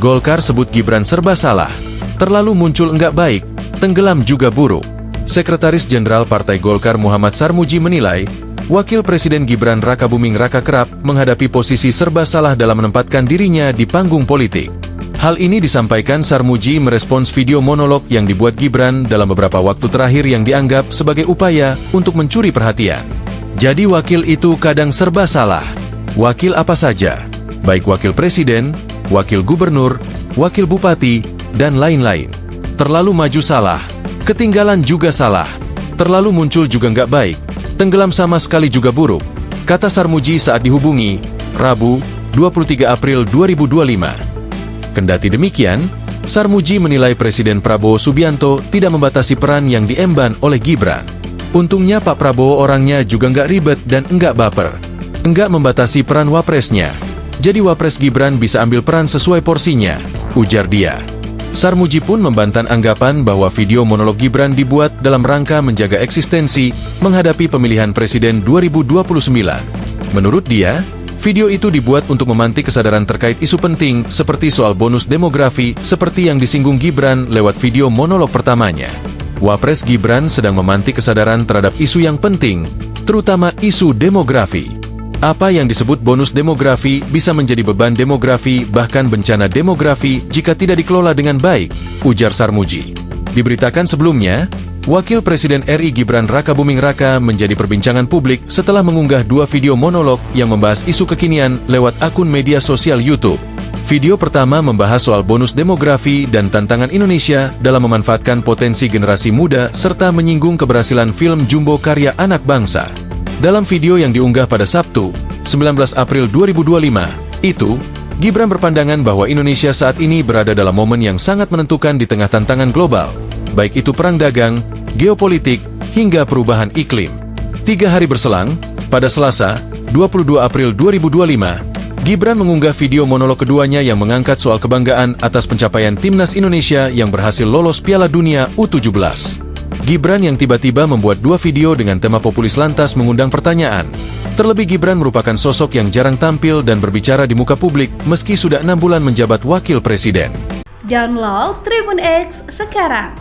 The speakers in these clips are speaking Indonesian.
Golkar sebut Gibran serba salah. Terlalu muncul enggak baik, tenggelam juga buruk. Sekretaris Jenderal Partai Golkar Muhammad Sarmuji menilai, Wakil Presiden Gibran Rakabuming Raka kerap menghadapi posisi serba salah dalam menempatkan dirinya di panggung politik. Hal ini disampaikan Sarmuji merespons video monolog yang dibuat Gibran dalam beberapa waktu terakhir yang dianggap sebagai upaya untuk mencuri perhatian. Jadi wakil itu kadang serba salah. Wakil apa saja, baik wakil presiden, wakil gubernur, wakil bupati, dan lain-lain. Terlalu maju salah, ketinggalan juga salah, terlalu muncul juga nggak baik, tenggelam sama sekali juga buruk, kata Sarmuji saat dihubungi, Rabu, 23 April 2025. Kendati demikian, Sarmuji menilai Presiden Prabowo Subianto tidak membatasi peran yang diemban oleh Gibran. Untungnya Pak Prabowo orangnya juga nggak ribet dan enggak baper. Enggak membatasi peran wapresnya. Jadi wapres Gibran bisa ambil peran sesuai porsinya, ujar dia. Sarmuji pun membantah anggapan bahwa video monolog Gibran dibuat dalam rangka menjaga eksistensi menghadapi pemilihan presiden 2029. Menurut dia, video itu dibuat untuk memantik kesadaran terkait isu penting seperti soal bonus demografi seperti yang disinggung Gibran lewat video monolog pertamanya. Wapres Gibran sedang memantik kesadaran terhadap isu yang penting, terutama isu demografi. Apa yang disebut bonus demografi bisa menjadi beban demografi bahkan bencana demografi jika tidak dikelola dengan baik, ujar Sarmuji. Diberitakan sebelumnya, Wakil Presiden RI Gibran Rakabuming Raka menjadi perbincangan publik setelah mengunggah 2 video monolog yang membahas isu kekinian lewat akun media sosial YouTube. Video pertama membahas soal bonus demografi dan tantangan Indonesia dalam memanfaatkan potensi generasi muda serta menyinggung keberhasilan film Jumbo karya anak bangsa. Dalam video yang diunggah pada Sabtu, 19 April 2025, itu, Gibran berpandangan bahwa Indonesia saat ini berada dalam momen yang sangat menentukan di tengah tantangan global, baik itu perang dagang, geopolitik, hingga perubahan iklim. 3 hari berselang, pada Selasa, 22 April 2025, Gibran mengunggah video monolog keduanya yang mengangkat soal kebanggaan atas pencapaian timnas Indonesia yang berhasil lolos Piala Dunia U17. Gibran yang tiba-tiba membuat 2 video dengan tema populis lantas mengundang pertanyaan. Terlebih Gibran merupakan sosok yang jarang tampil dan berbicara di muka publik meski sudah 6 bulan menjabat wakil presiden. Download Tribun X sekarang,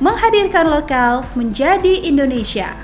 menghadirkan lokal menjadi Indonesia.